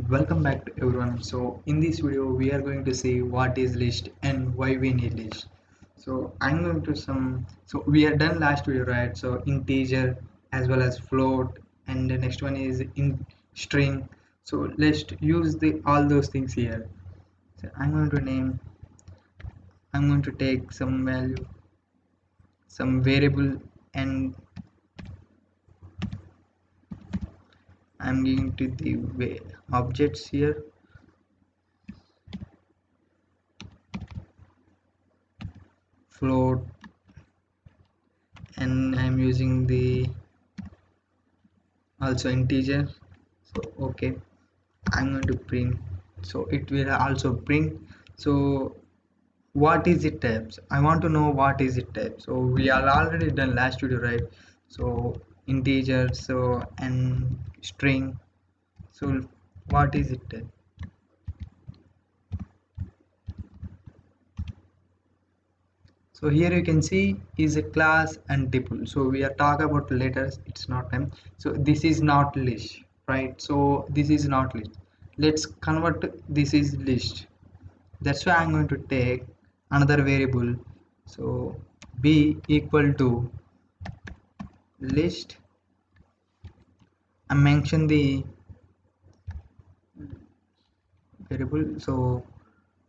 Welcome back to everyone. So in this video we are going to see what is list and why we need list. So I'm going to we are done last video, right? So integer as well as float, and the next one is in string. So let's use the all those things here. So I'm going to take some value, some variable, and I'm going to the objects here. Float, and I'm using the also integer. So okay, I'm going to print, so it will also print. So what is it types? I want to know what is it type. So we are already done last video, right? So integer, so and string. So what is it type? So here you can see is a class and tuple. So we are talking about letters, it's not time. So this is not list, right? So this is not list. Let's convert this is list. That's why I'm going to take another variable. So b equal to list. I mention the variable, so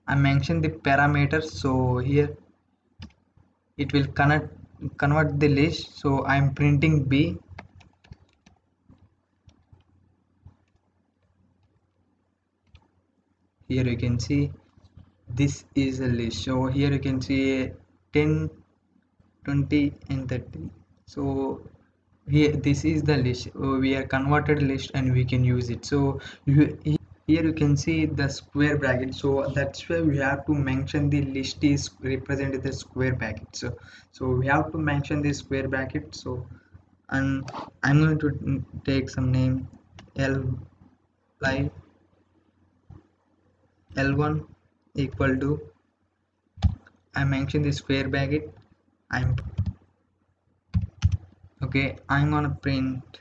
I mention the parameters. So here it will convert the list. So I'm printing b. Here you can see this is a list. So here you can see 10, 20 and 30. So here this is the list. We are converted list and we can use it. So here you can see the square bracket. So that's why we have to mention the list is represented the square bracket. So we have to mention the square bracket. So and I'm going to take some name l like l1 equal to, I mention the square bracket. I'm okay, I'm gonna print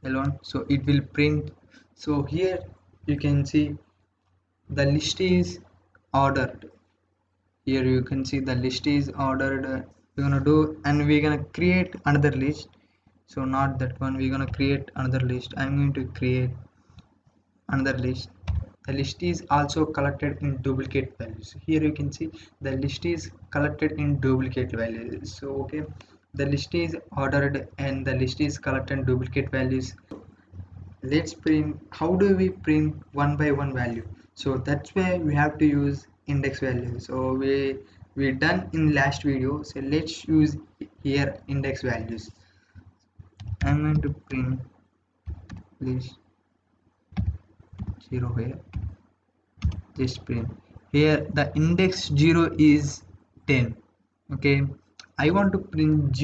alone, so it will print. So here you can see the list is ordered. Here you can see the list is ordered. We're gonna do, and we're gonna create another list. So not that one, we're gonna create another list. I'm going to create another list. The list is also collected in duplicate values. Here you can see the list is collected in duplicate values. So okay, the list is ordered and the list is collected in duplicate values. Let's print. How do we print one by one value? So that's where we have to use index value. So we done in last video, so let's use here index values. I'm going to print list 0 here. Just print here the index 0 is 10. Okay, I want to print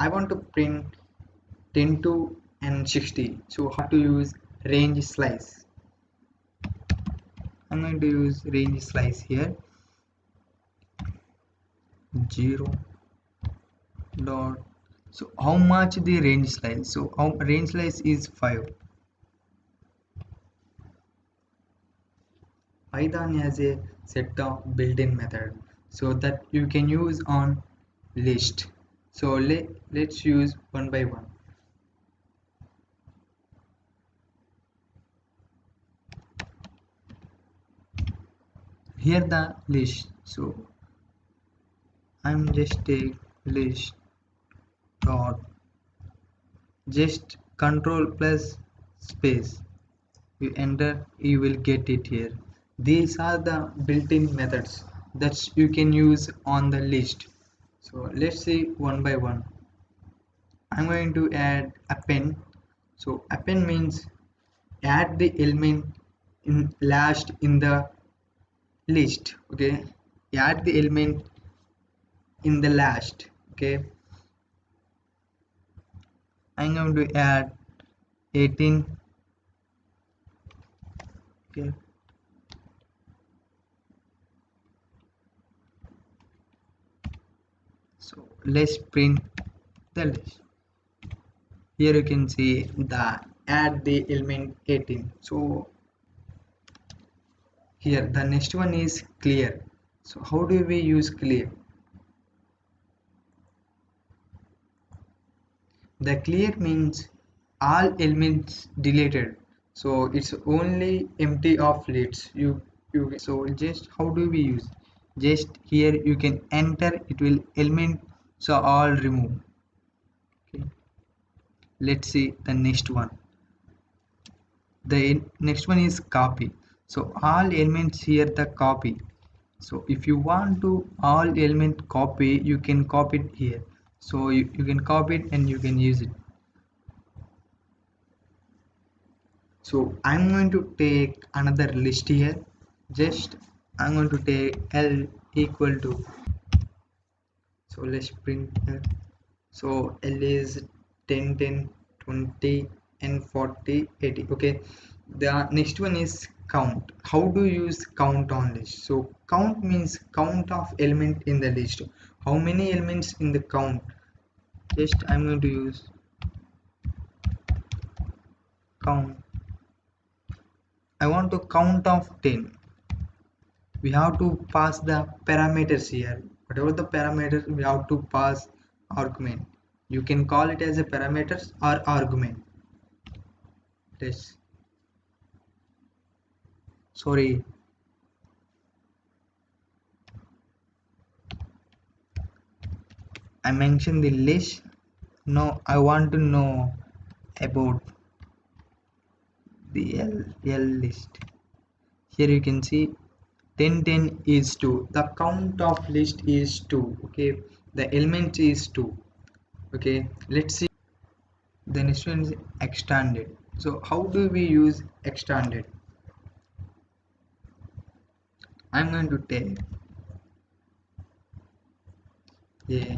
10 to and 60. So how to use range slice? I'm going to use range slice here. 0 dot, so how much the range slice? So how range slice is 5. Python has a set of built-in method so that you can use on list. So let's use one by one. Here the list. So I'm just take list dot, just control plus space. You enter, you will get it here. These are the built-in methods that you can use on the list. So let's see one by one. I'm going to add append. So append means add the element in last in the list. Okay, add the element in the last. Okay, I'm going to add 18. Okay, so let's print the list. Here you can see the add the element 18. So here the next one is clear. So how do we use clear? The clear means all elements deleted, so it's only empty of lists. You so just how do we use? Just here you can enter, it will element so all remove. Okay, let's see the next one. The next one is copy. So all elements here the copy. So if you want to all element copy, you can copy it here. So you can copy it and you can use it. So I'm going to take another list here. Just I'm going to take L equal to, so let's print L. So L is 10, 10, 20 and 40, 80. Okay, the next one is count. How do you use count on list? So count means count of element in the list. How many elements in the count? Just I'm going to use count. I want to count of 10. We have to pass the parameters here. Whatever the parameters, we have to pass argument. You can call it as a parameters or argument. Yes, sorry, I mentioned the list. No, I want to know about the L list. Here you can see 10, 10 is 2. The count of list is 2. Okay, the element is 2. Okay, let's see. The next one is extended. So how do we use extended? I'm going to take, yeah,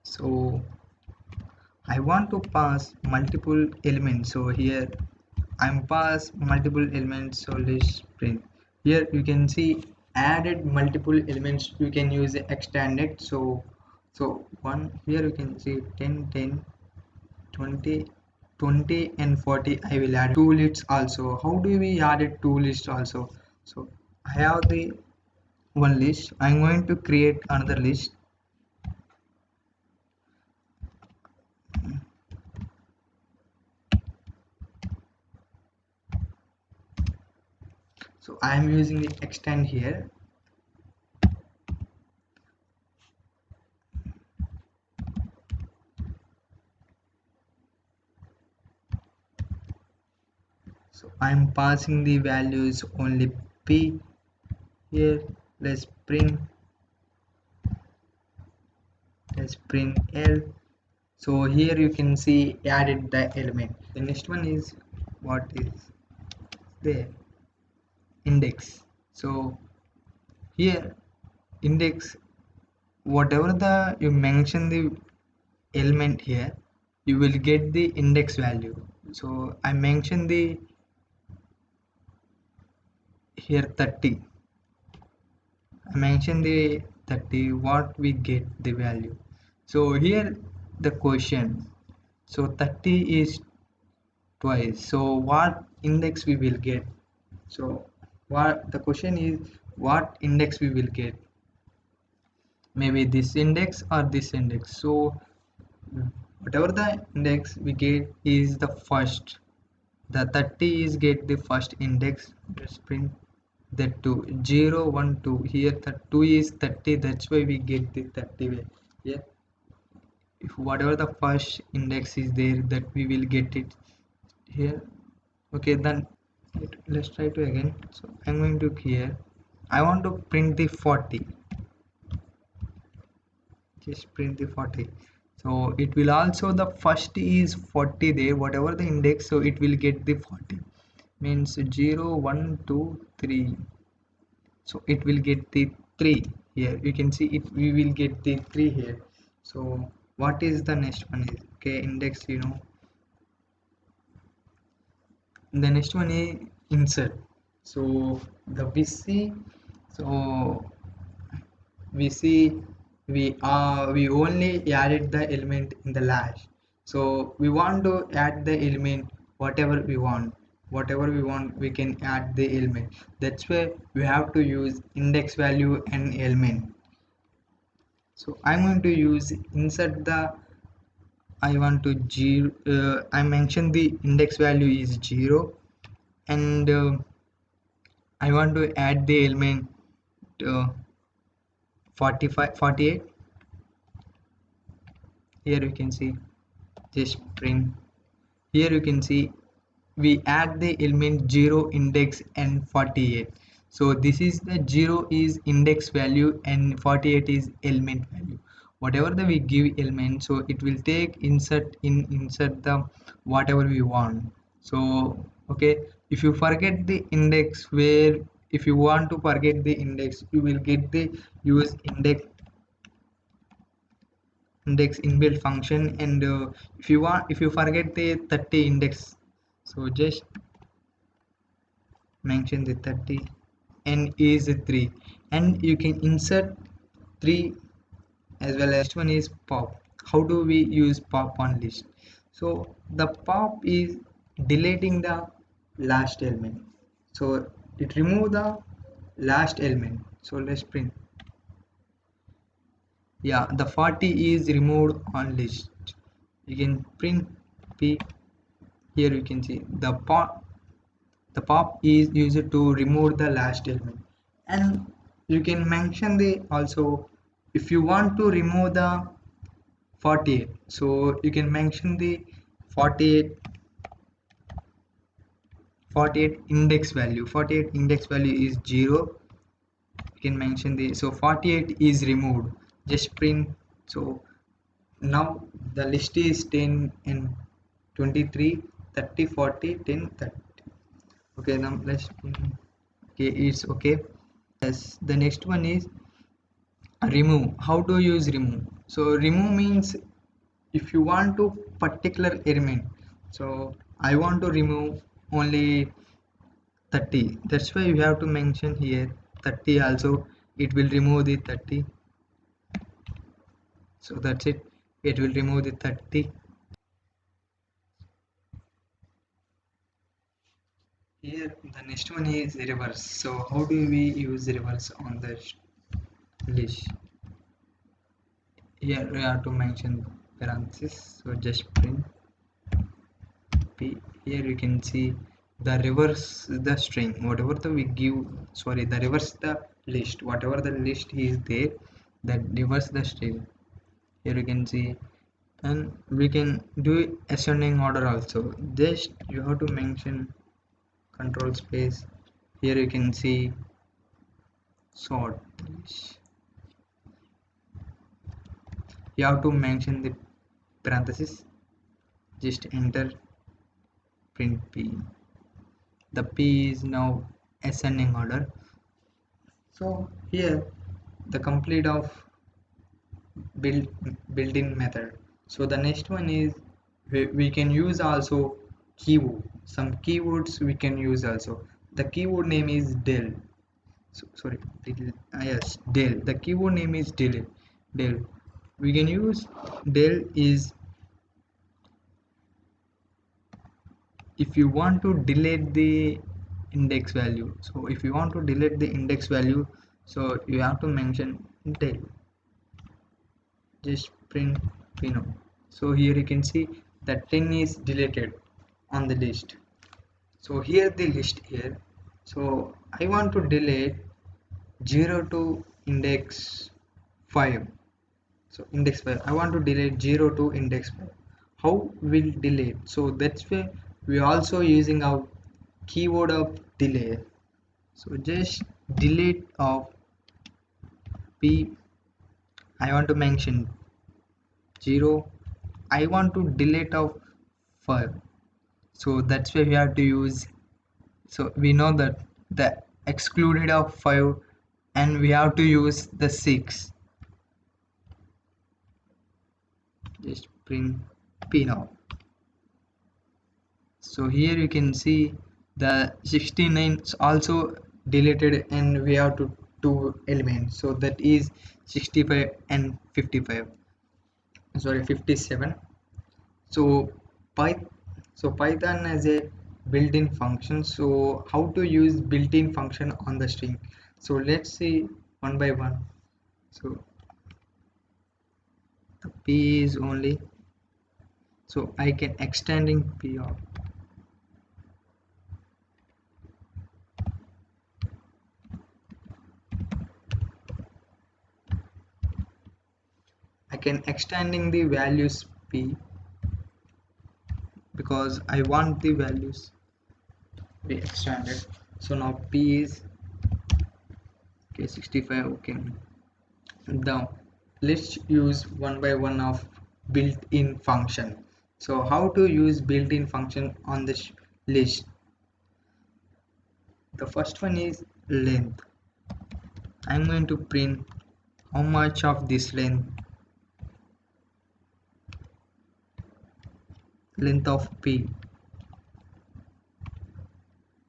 so I want to pass multiple elements. So here I'm pass multiple elements, so let's print. Here you can see added multiple elements, you can use the extended. So one here you can see 10, 10, 20, 20 and 40. I will add two lists also. How do we add it two lists also? So I have the one list. I'm going to create another list. So I am using the extend here. So I am passing the values only p here. Let's print L. So here you can see added the element. The next one is what is there, index. So here index, whatever the you mention the element here, you will get the index value. So I mentioned the here 30. I mentioned the 30, what we get the value. So here the question, so 30 is twice, so what index we will get? So what the question is, what index we will get? Maybe this index or this index. So whatever the index we get is the first. The 30 is get the first index. Let's print that 2 0 1 2. Here the 2 is 30, that's why we get the 30 way. Yeah, if whatever the first index is there, that we will get it here. Okay, then let's try to again. So I'm going to here, I want to print the 40. Just print the 40. So it will also, the first is 40 there, whatever the index, so it will get the 40, means 0 1 2 3. So it will get the 3 here. You can see it, we will get the 3 here. So what is the next one is, okay, index, the next one is insert. So the VC, so we see we only added the element in the last, so we want to add the element whatever we want. whatever we want we can add the element. That's why we have to use index value and element. So I'm going to use insert the, I want to zero, I mentioned the index value is 0, and I want to add the element uh, 45 48. Here you can see, just print. Here you can see we add the element 0 index and 48. So this is the 0 is index value and 48 is element value. Whatever the we give element, so it will take insert the whatever we want. So okay, if you forget the index, where if you want to forget the index, you will get the use index inbuilt function. And if you forget the 30 index, so just mention the 30 and is 3, and you can insert 3 as well. As next one is pop. How do we use pop on list? So the pop is deleting the last element, so it remove the last element. So let's print. Yeah, the 40 is removed on list. You can print p. Here you can see the pop is used to remove the last element. And you can mention the also, if you want to remove the 48, so you can mention the 48 48 index value. 48 index value is 0. You can mention the, so 48 is removed, just print. So now the list is 10 and 23 30 40 10 30. Okay, now let's print. Okay, it's okay. Yes, the next one is remove. How to use remove? So remove means, if you want to particular element, so I want to remove only 30, that's why you have to mention here 30 also. It will remove the 30. So that's it will remove the 30. Here the next one is reverse. So how do we use reverse on the list? Here we have to mention parenthesis, so just print p. Here you can see the reverse the string, whatever the we give, sorry, the reverse the list, whatever the list is there, that reverse the string. Here you can see, and we can do ascending order also. Just you have to mention control space. Here you can see sort. You have to mention the parenthesis, just enter, print p. The p is now ascending order. So here the complete of build built-in method. So the next one is, we can use also keyword. Some keywords we can use also. The keyword name is del. So, sorry, yes, del. The keyword name is del. We can use del is, if you want to delete the index value. So if you want to delete the index value, so you have to mention del, just print pino. So here you can see that 10 is deleted on the list. So here the list here. So I want to delete 0 to index 5. So index 5, I want to delete 0 to index 5. How will delete? So that's why we also using our keyword of delete. So just delete of p. I want to mention 0. I want to delete of 5. So that's why we have to use, so we know that the excluded of 5, and we have to use the 6. Just print p now. So here you can see the 69 is also deleted, and we have to two elements, so that is 65 and 55, sorry, 57. So python, so python as a built-in function. So how to use built-in function on the string? So let's see one by one. So the p is only, so I can extending p out. I can extending the values p because I want the values be extended. So now p is okay 65. Okay, now let's use one by one of built-in function. So how to use built-in function on this list? The first one is length. I'm going to print how much of this length of p,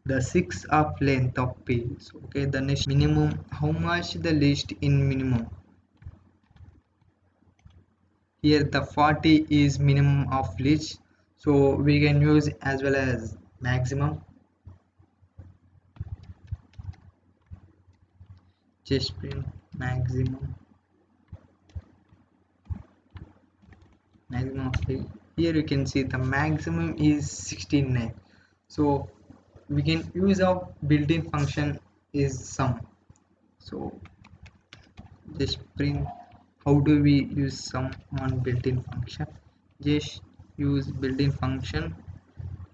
the 6 of length of p. So okay, the next minimum, how much the list in minimum. Here the 40 is minimum of list, so we can use as well as maximum. Just print maximum of list. Here you can see the maximum is 69. So we can use our built-in function is sum. So just print, how do we use sum on built-in function? Just use built-in function.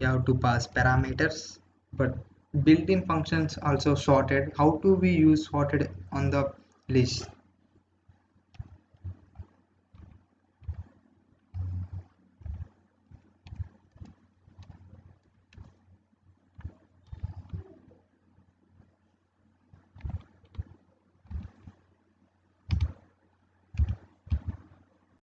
You have to pass parameters, but built-in functions also sorted. How do we use sorted on the list?